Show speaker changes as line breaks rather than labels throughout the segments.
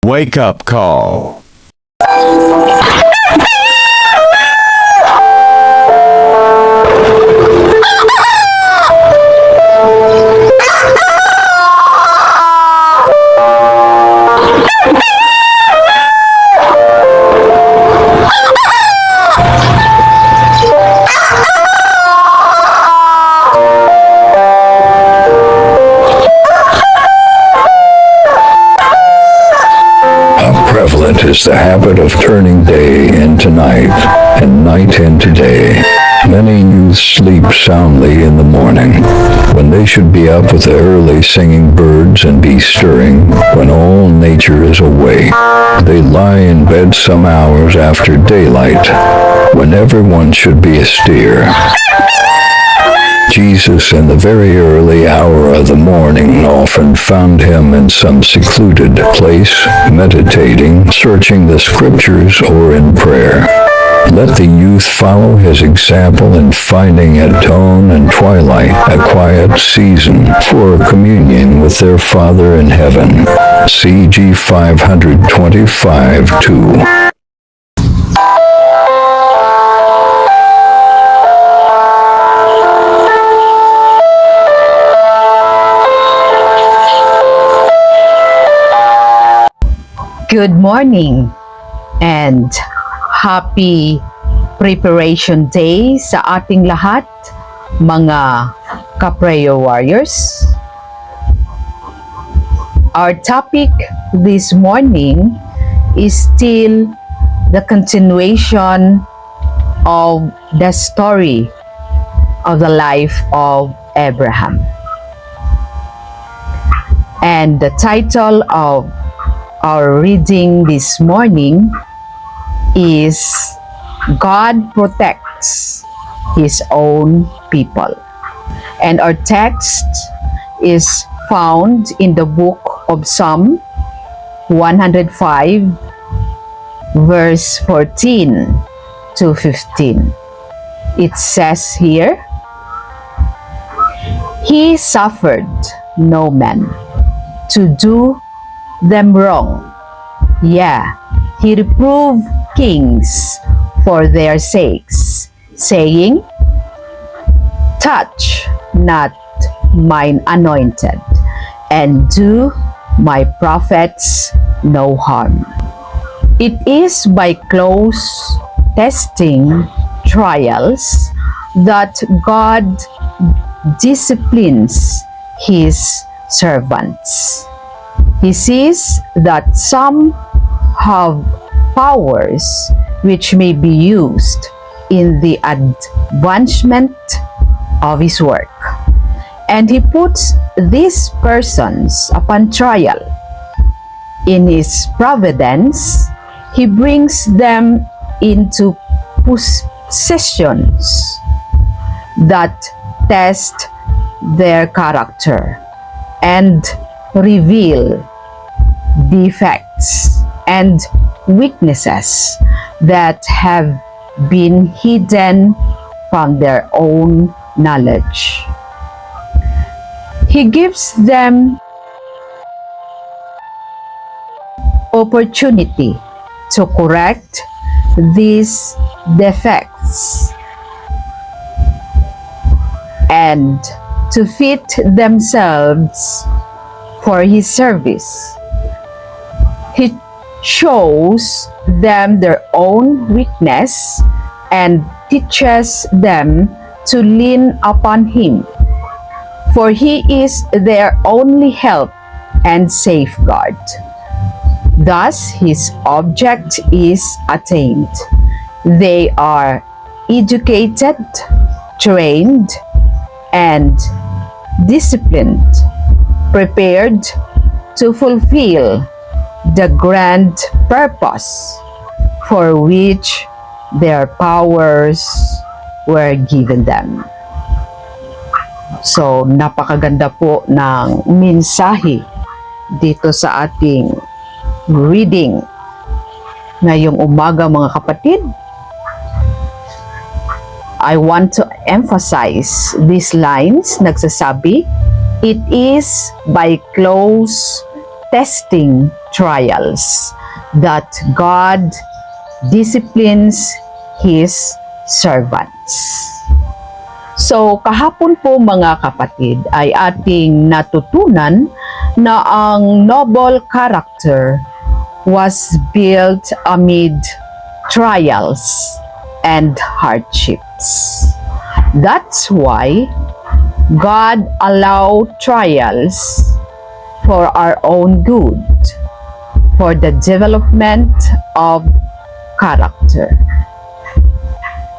Wake up call.
Prevalent is the habit of turning day into night and night into day. Many youths sleep soundly in the morning, when they should be up with the early singing birds and be stirring when all nature is awake. They lie in bed some hours after daylight, when everyone should be astir. Jesus, in the very early hour of the morning, often found him in some secluded place, meditating, searching the scriptures, or in prayer. Let the youth follow his example in finding at dawn and twilight a quiet season for communion with their Father in heaven. CG 525-2.
Good morning and happy preparation day sa ating lahat, mga ka-prayer warriors. Our topic this morning is still the continuation of the story of the life of Abraham. And the title of our reading this morning is God Protects His Own People. And our text is found in the book of Psalm 105, verse 14 to 15. It says here, He suffered no man to do them wrong. Yeah, he reproved kings for their sakes, saying, Touch not mine anointed, and do my prophets no harm. It is by close testing trials that God disciplines his servants. He sees that some have powers which may be used in the advancement of his work. And he puts these persons upon trial. In his providence, he brings them into positions that test their character and reveal defects and weaknesses that have been hidden from their own knowledge. He gives them opportunity to correct these defects and to fit themselves for his service. He shows them their own weakness and teaches them to lean upon him, for he is their only help and safeguard. Thus, his object is attained. They are educated, trained, and disciplined, prepared to fulfill the grand purpose for which their powers were given them. So, napakaganda po ng mensahe dito sa ating reading ngayong umaga, mga kapatid. I want to emphasize these lines. Nagsasabi, it is by close testing trials that God disciplines His servants. So, kahapon po mga kapatid ay ating natutunan na ang noble character was built amid trials and hardships. That's why God allowed trials for our own good, for the development of character.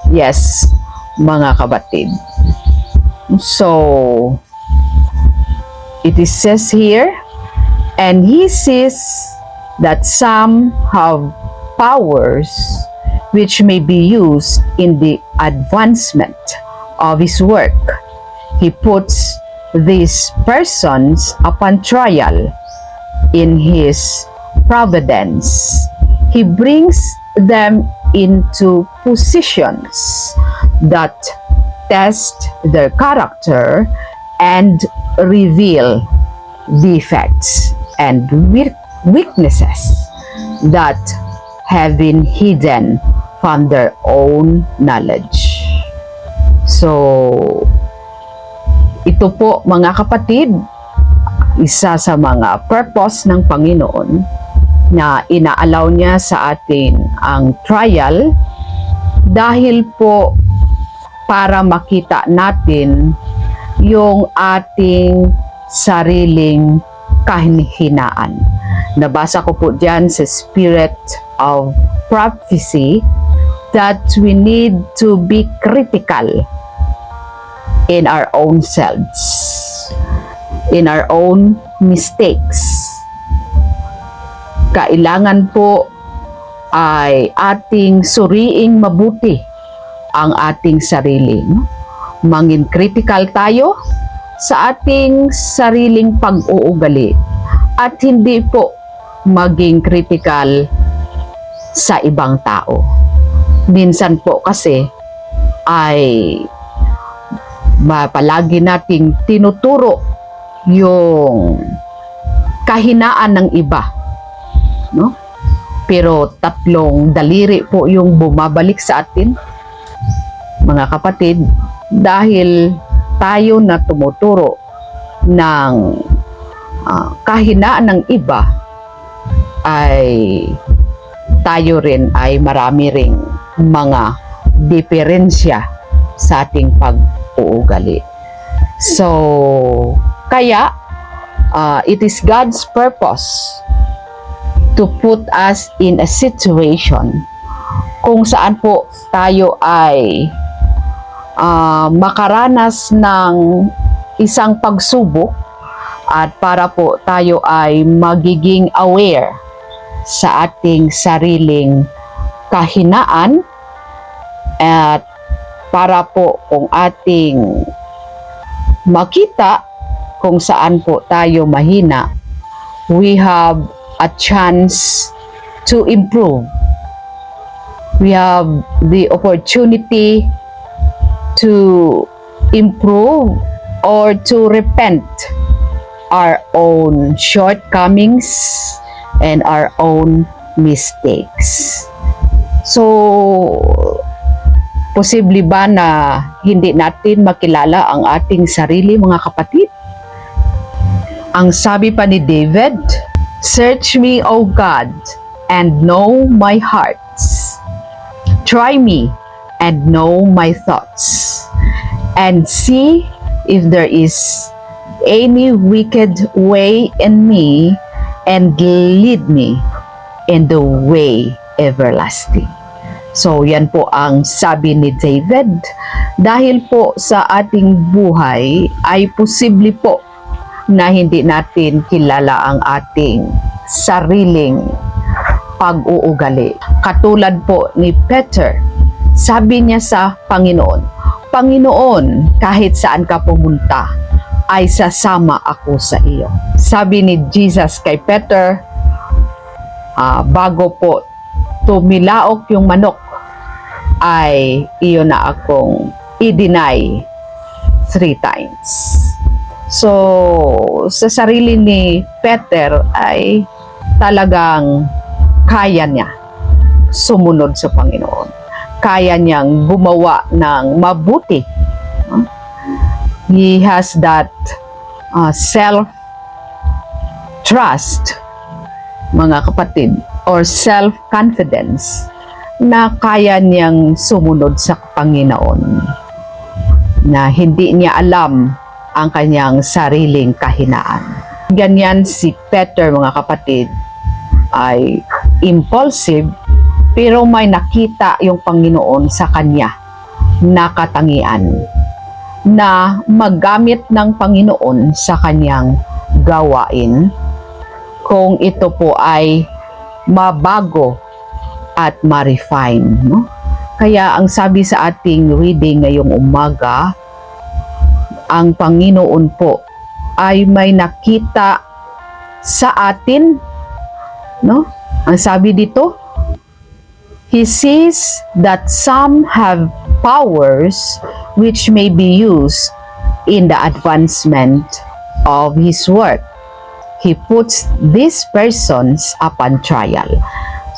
Yes, mga kapatid. So, it is says here, and he says that some have powers which may be used in the advancement of his work. He puts these persons upon trial in his providence. He brings them into positions that test their character and reveal defects and weaknesses that have been hidden from their own knowledge. So, ito po mga kapatid, isa sa mga purpose ng Panginoon na inaalaw niya sa atin ang trial dahil po para makita natin yung ating sariling kahinaan. Nabasa ko po dyan sa Spirit of Prophecy that we need to be critical in our own selves, in our own mistakes. Kailangan po ay ating suriing mabuti ang ating sarili. Mangin critical tayo sa ating sariling pag-uugali at hindi po maging critical sa ibang tao. Minsan po kasi ay palagi nating tinuturo yung kahinaan ng iba, no? Pero tatlong daliri po yung bumabalik sa atin, mga kapatid, dahil tayo na tumuturo ng kahinaan ng iba, ay tayo rin ay marami ring mga diferensya sa ating pag-uugali. So, kaya it is God's purpose to put us in a situation kung saan po tayo ay makaranas ng isang pagsubok at para po tayo ay magiging aware sa ating sariling kahinaan at para po kung ating makita kung saan po tayo mahina, we have a chance to improve. We have the opportunity to improve or to repent our own shortcomings and our own mistakes. So, posible ba na hindi natin makilala ang ating sarili, mga kapatid? Ang sabi pa ni David, "Search me, O God, and know my hearts. Try me and know my thoughts, and see if there is any wicked way in me, and lead me in the way everlasting." So, yan po ang sabi ni David. Dahil po sa ating buhay ay posible po na hindi natin kilala ang ating sariling pag-uugali. Katulad po ni Peter, sabi niya sa Panginoon, "Panginoon, kahit saan ka pumunta, ay sasama ako sa iyo." Sabi ni Jesus kay Peter, bago po tumilaok yung manok, ay iyo na akong i-deny 3 times. So, sa sarili ni Peter ay talagang kaya niya sumunod sa Panginoon. Kaya niyang gumawa ng mabuti. He has that self-trust, mga kapatid, or self-confidence na kaya niyang sumunod sa Panginoon, na hindi niya alam ang kanyang sariling kahinaan. Ganyan si Peter, mga kapatid, ay impulsive, pero may nakita yung Panginoon sa kanya na katangian na maggamit ng Panginoon sa kanyang gawain kung ito po ay mabago at ma-refine, no? Kaya ang sabi sa ating reading ngayong umaga, ang Panginoon po ay may nakita sa atin, no? Ang sabi dito, He sees that some have powers which may be used in the advancement of His work. He puts these persons upon trial.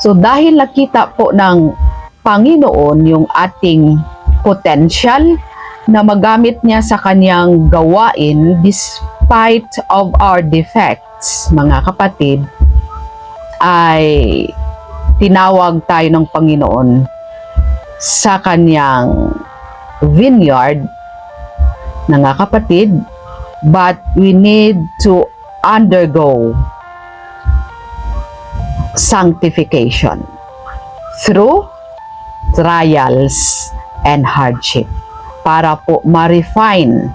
So dahil nakita po ng Panginoon yung ating potential na magamit niya sa kanyang gawain despite of our defects, mga kapatid, ay tinawag tayo ng Panginoon sa kanyang vineyard, mga kapatid, but we need to undergo sanctification through trials and hardship para po ma-refine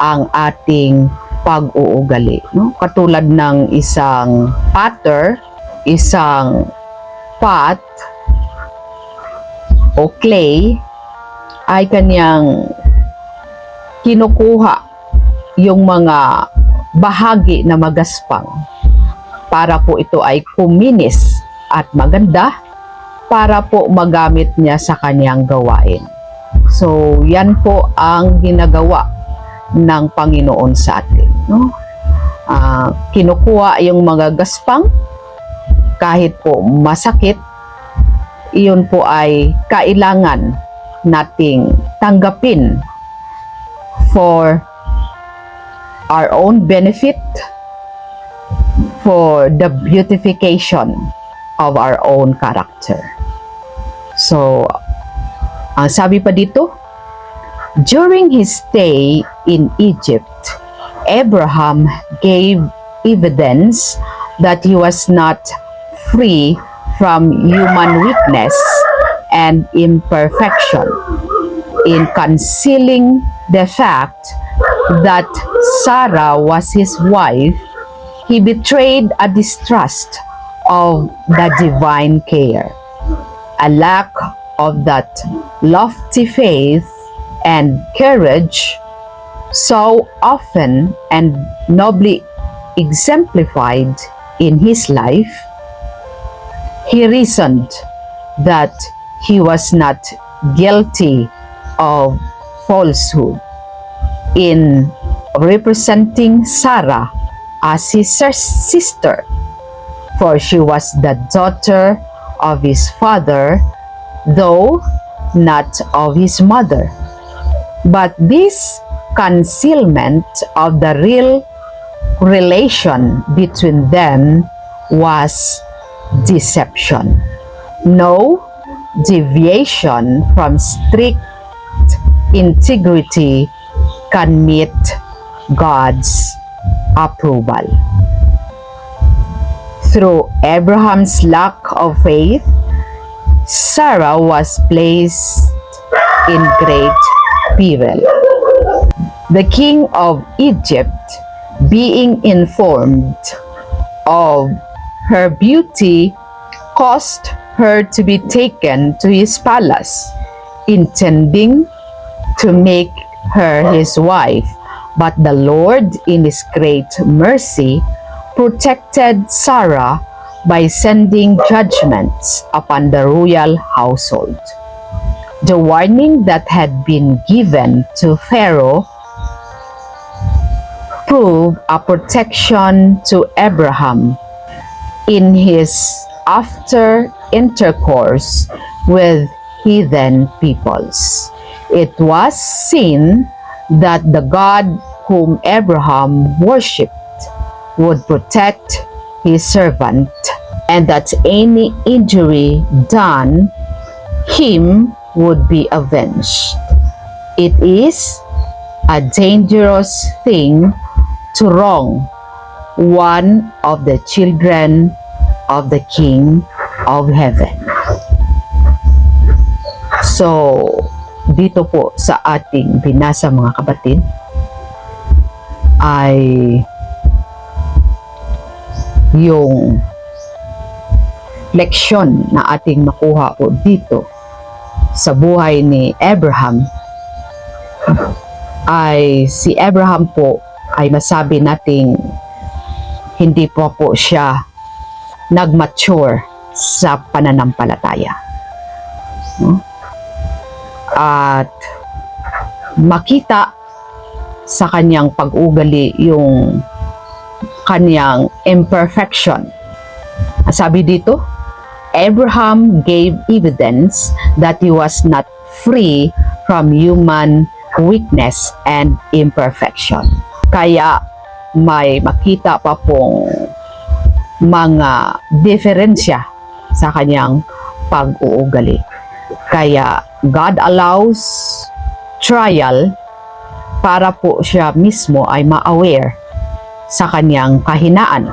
ang ating pag-uugali, no? Katulad ng isang potter, isang pot o clay ay kanyang kinukuha yung mga bahagi na magaspang para po ito ay kuminis at maganda para po magamit niya sa kanyang gawain. So, yan po ang ginagawa ng Panginoon sa atin, no? Kinukuha yung mga gaspang, kahit po masakit, iyon po ay kailangan nating tanggapin for our own benefit, for the beautification of our own character. So, ang sabi pa dito, during his stay in Egypt, Abraham gave evidence that he was not free from human weakness and imperfection. In concealing the fact that Sarah was his wife, he betrayed a distrust of the divine care, a lack of that lofty faith and courage so often and nobly exemplified in his life. He reasoned that he was not guilty of falsehood in representing Sarah as his sister, for she was the daughter of his father, though not of his mother. But this concealment of the real relation between them was deception. No deviation from strict integrity can meet God's approval. Through Abraham's lack of faith, Sarah was placed in great peril. The king of Egypt, being informed of her beauty, caused her to be taken to his palace, intending to make her his wife. But the Lord, in his great mercy, protected Sarah by sending judgments upon the royal household. The warning that had been given to Pharaoh prove a protection to Abraham in his after intercourse with heathen peoples. It was seen that the God whom Abraham worshipped would protect his servant, and that any injury done him would be avenged. It is a dangerous thing to wrong one of the children of the King of Heaven. So, dito po sa ating binasa mga kapatid ay yung leksyon na ating makuha po dito sa buhay ni Abraham ay si Abraham po ay masabi nating hindi po siya nag-mature sa pananampalataya. At makita sa kanyang pag-ugali yung kanyang imperfection. Sabi dito, Abraham gave evidence that he was not free from human weakness and imperfection. Kaya may makita pa pong mga diferensya sa kanyang pag-uugali. Kaya God allows trial para po siya mismo ay ma-aware sa kanyang kahinaan.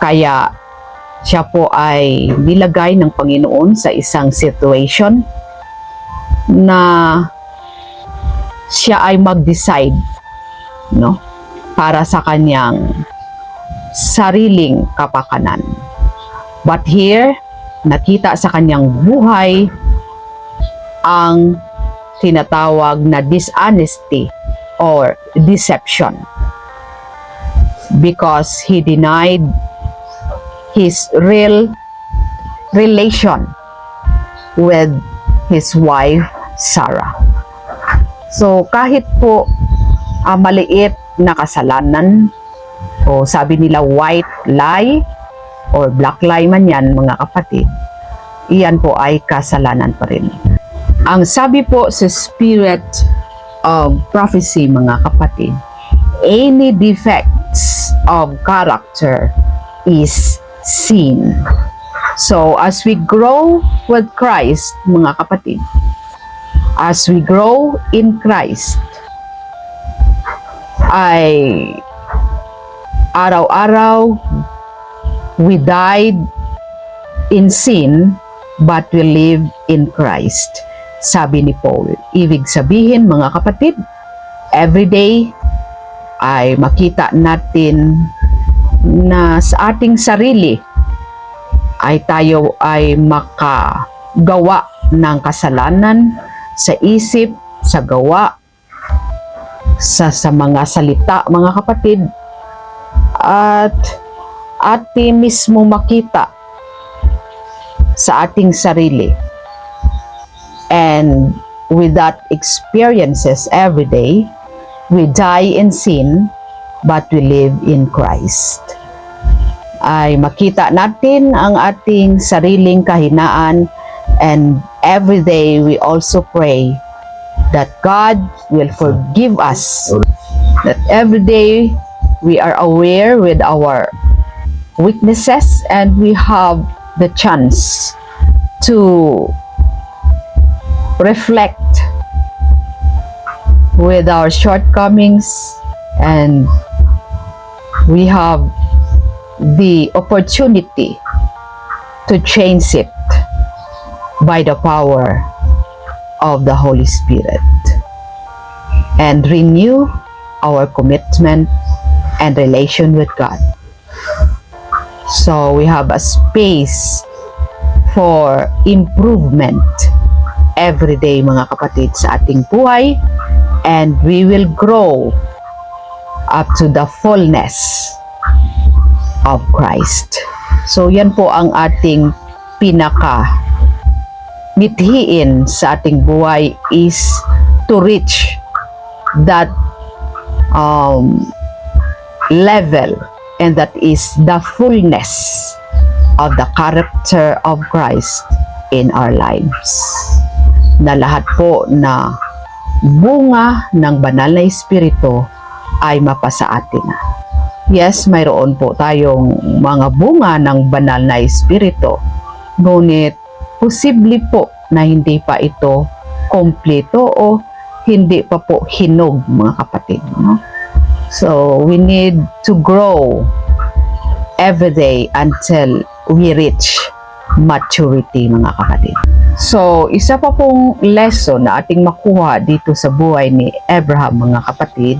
Kaya siya po ay nilagay ng Panginoon sa isang situation na siya ay mag-decide, no, para sa kanyang sariling kapakanan. But here, nakita sa kanyang buhay ang tinatawag na dishonesty or deception, because he denied his real relation with his wife Sarah. So kahit po maliit na kasalanan, o sabi nila white lie or black lie man yan mga kapatid, iyan po ay kasalanan pa rin. Ang sabi po sa Spirit of Prophecy mga kapatid, any defects of character is sin. So as we grow with Christ mga kapatid, as we grow in Christ, ay araw-araw we died in sin but we live in Christ, sabi ni Paul. Ibig sabihin mga kapatid, everyday ay makita natin na sa ating sarili ay tayo ay makagawa ng kasalanan sa isip, sa gawa, sa mga salita mga kapatid, at ating mismo makita sa ating sarili. And with that experiences every day, we die in sin but we live in Christ. Ay makita natin ang ating sariling kahinaan, and every day we also pray that God will forgive us. That every day we are aware with our weaknesses and we have the chance to reflect with our shortcomings, and we have the opportunity to change it by the power of the Holy Spirit and renew our commitment and relation with God. So we have a space for improvement every day mga kapatid sa ating buhay, and we will grow up to the fullness of Christ. So yan po ang ating pinaka mithiin sa ating buhay, is to reach that level, and that is the fullness of the character of Christ in our lives. Na lahat po na bunga ng banal na Espiritu ay mapasa atin. Yes, mayroon po tayong mga bunga ng banal na Espiritu, ngunit posible po na hindi pa ito kompleto o hindi pa po hinog, mga kapatid. No? So, we need to grow every day until we reach maturity, mga kapatid. So, isa pa pong lesson na ating makuha dito sa buhay ni Abraham, mga kapatid,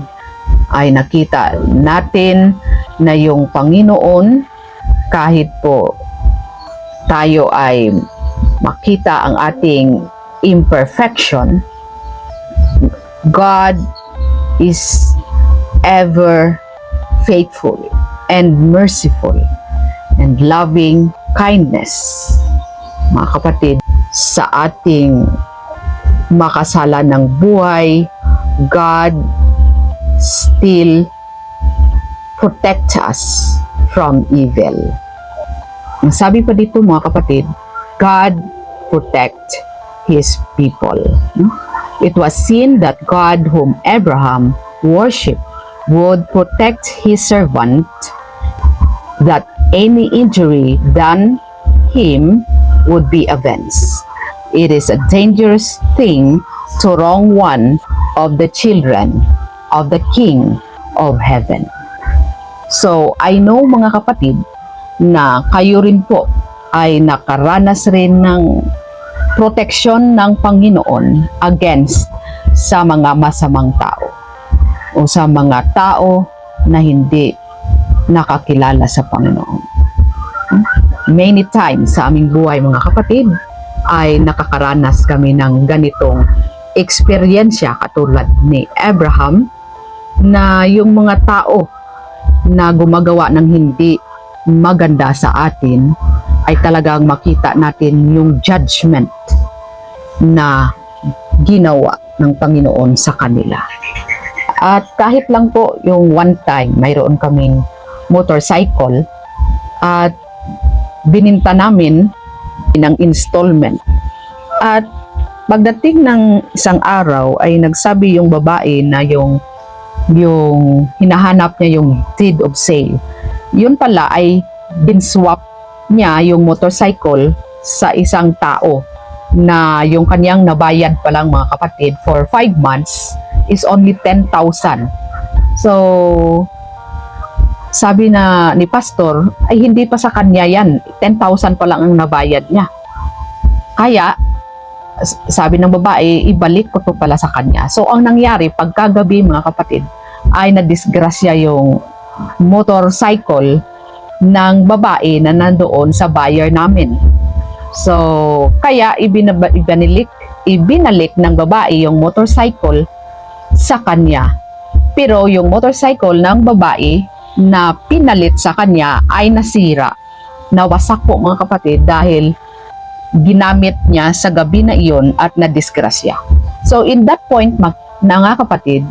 ay nakita natin na yung Panginoon, kahit po tayo ay makita ang ating imperfection, God is ever faithful and merciful and loving kindness, mga kapatid. Sa ating makasalan ng buhay, God still protect us from evil. Ang sabi pa dito, mga kapatid, God protect His people. It was seen that God, whom Abraham worshiped, would protect His servant, that any injury done him would be avenged. It is a dangerous thing to wrong one of the children of the King of Heaven. So, I know, mga kapatid, na kayo rin po ay nakaranas rin ng proteksyon ng Panginoon against sa mga masamang tao o sa mga tao na hindi nakakilala sa Panginoon. Many times sa aming buhay, mga kapatid, ay nakakaranas kami ng ganitong eksperyensya katulad ni Abraham, na yung mga tao na gumagawa ng hindi maganda sa atin ay talagang makita natin yung judgment na ginawa ng Panginoon sa kanila. At kahit lang po yung one time, mayroon kaming motorcycle at bininta namin ng installment. At pagdating ng isang araw ay nagsabi yung babae na yung hinahanap niya yung deed of sale. Yun pala ay binswap niya yung motorcycle sa isang tao na yung kanyang nabayad pa lang, mga kapatid, for 5 months is only 10,000. So, sabi na ni pastor, ay hindi pa sa kanya yan. 10,000 pa lang ang nabayad niya. Kaya, sabi ng babae, ibalik ko to pala sa kanya. So, ang nangyari, pagkagabi, mga kapatid, ay nadisgrasya yung motorcycle ng babae na nandoon sa buyer namin. So, kaya ibinalik ng babae yung motorcycle sa kanya. Pero yung motorcycle ng babae na pinalit sa kanya ay nasira. Nawasak po, mga kapatid, dahil ginamit niya sa gabi na iyon at nadisgrasya. So, in that point, mga kapatid,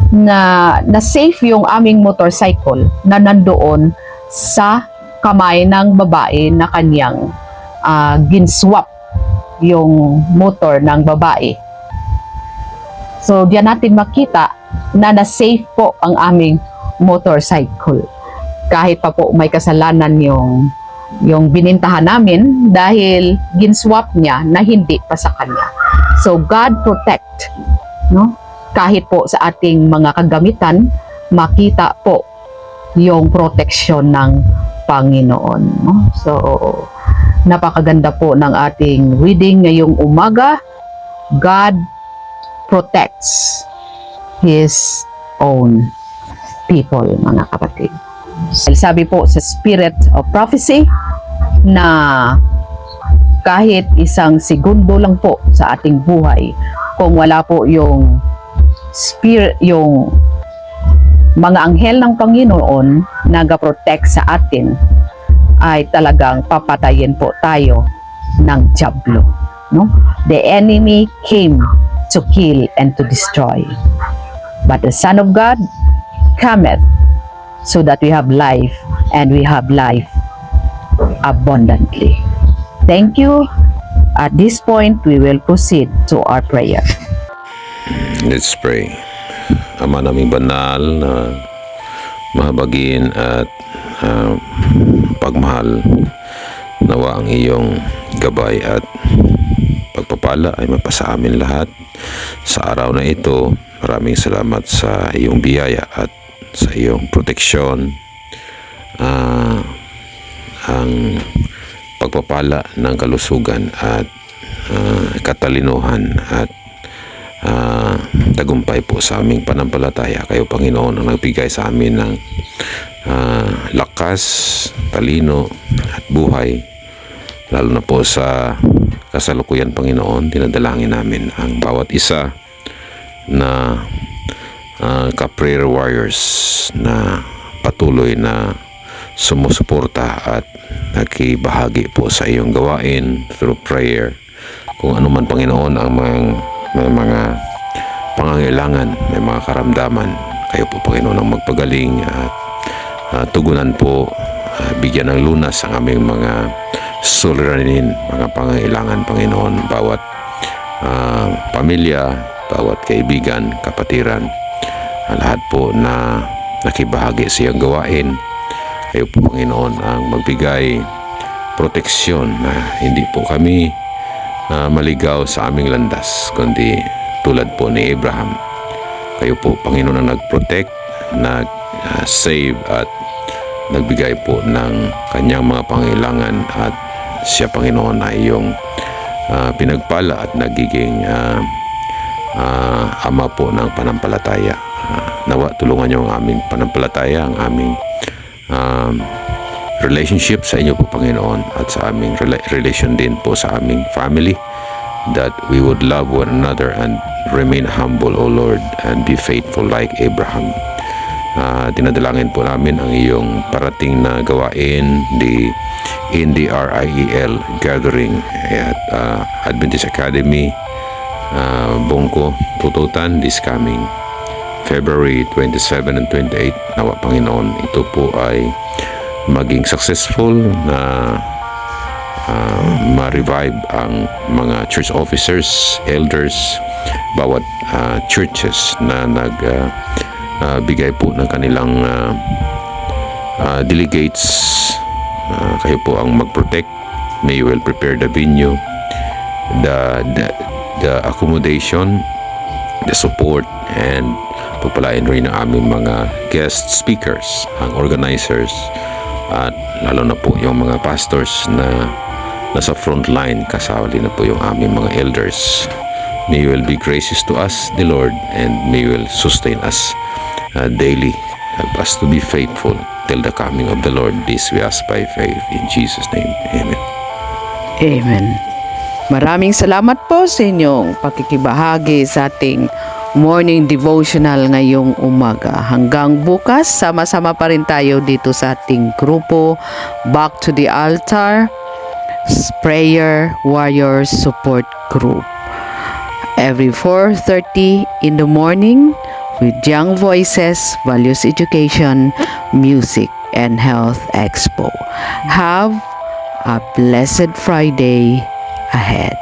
na safe yung aming motorcycle na nandoon sa kamay ng babae na kanyang ginswap yung motor ng babae. So, diyan natin makita na na-safe po ang aming motorcycle. Kahit pa po may kasalanan yung binintahan namin dahil ginswap niya na hindi pa sa kanya. So, God protect, no? Kahit po sa ating mga kagamitan, makita po yung proteksyon ng Panginoon. No? So, napakaganda po ng ating reading ngayong umaga. God protects His own people, mga kapatid. Sabi po sa Spirit of Prophecy na kahit isang segundo lang po sa ating buhay, kung wala po yung Spirit, yung mga anghel ng Panginoon nag-protect sa atin, ay talagang papatayin po tayo ng dyablo. No? The enemy came to kill and to destroy. But the Son of God cometh, so that we have life, and we have life abundantly. Thank you. At this point, we will proceed to our prayer.
Let's pray. Ama naming banal na mahabagin at pagmahal, nawa ang iyong gabay at pagpapala ay mapasa amin lahat sa araw na ito. Maraming salamat sa iyong biyaya at sa iyong proteksyon, ang pagpapala ng kalusugan at katalinuhan at tagumpay po sa aming panampalataya. Kayo, Panginoon, ang nagbigay sa amin ng lakas, talino at buhay, lalo na po sa kasalukuyan, Panginoon. Dinadalangin namin ang bawat isa na ka-prayer warriors na patuloy na sumusuporta at nakibahagi po sa iyong gawain through prayer. Kung ano man, Panginoon, ang mga pangangailangan, may mga karamdaman, kayo po, Panginoon, ang magpagaling at tugunan po, bigyan ng lunas ang aming mga suliranin, mga pangangailangan, Panginoon, bawat pamilya, bawat kaibigan, kapatiran, lahat po na nakibahagi sa iyong gawain. Kayo po, Panginoon, ang magbigay proteksyon na hindi po kami maligaw sa aming landas, kundi tulad po ni Abraham. Kayo po, Panginoon, ang nag-protect, nag-save at nagbigay po ng kanyang mga pangailangan, at siya, Panginoon, ay iyong pinagpala at nagiging ama po ng panampalataya. Nawa tulungan niyo ang aming panampalataya, ang aming relationship sa inyo po, Panginoon, at sa aming relation din po sa aming family, that we would love one another and remain humble, O Lord, and be faithful like Abraham. Dinadalangin po namin ang iyong parating na gawain, the NDRIEL gathering at Adventist Academy, Bongko, Pututan, this coming February 27 and 28. Nawa, Panginoon, ito po ay maging successful, na ma-revive ang mga church officers, elders, bawat churches na nagbigay po ng kanilang delegates. Kayo po ang mag-protect. May you will prepare the venue, the accommodation, the support, and pagpalain rin ang aming mga guest speakers, ang organizers, at lalo na po yung mga pastors na nasa front line, kasali na po yung aming mga elders. May you will be gracious to us, the Lord, and may you will sustain us daily. Help us to be faithful till the coming of the Lord. This we ask by faith in Jesus' name. Amen.
Amen. Maraming salamat po sa inyong pakikibahagi sa ating morning devotional ngayong umaga. Hanggang bukas, sama-sama pa rin tayo dito sa ating grupo, Back to the Altar Prayer Warriors Support Group. Every 4:30 in the morning with Young Voices, Values Education, Music, and Health Expo. Have a blessed Friday ahead.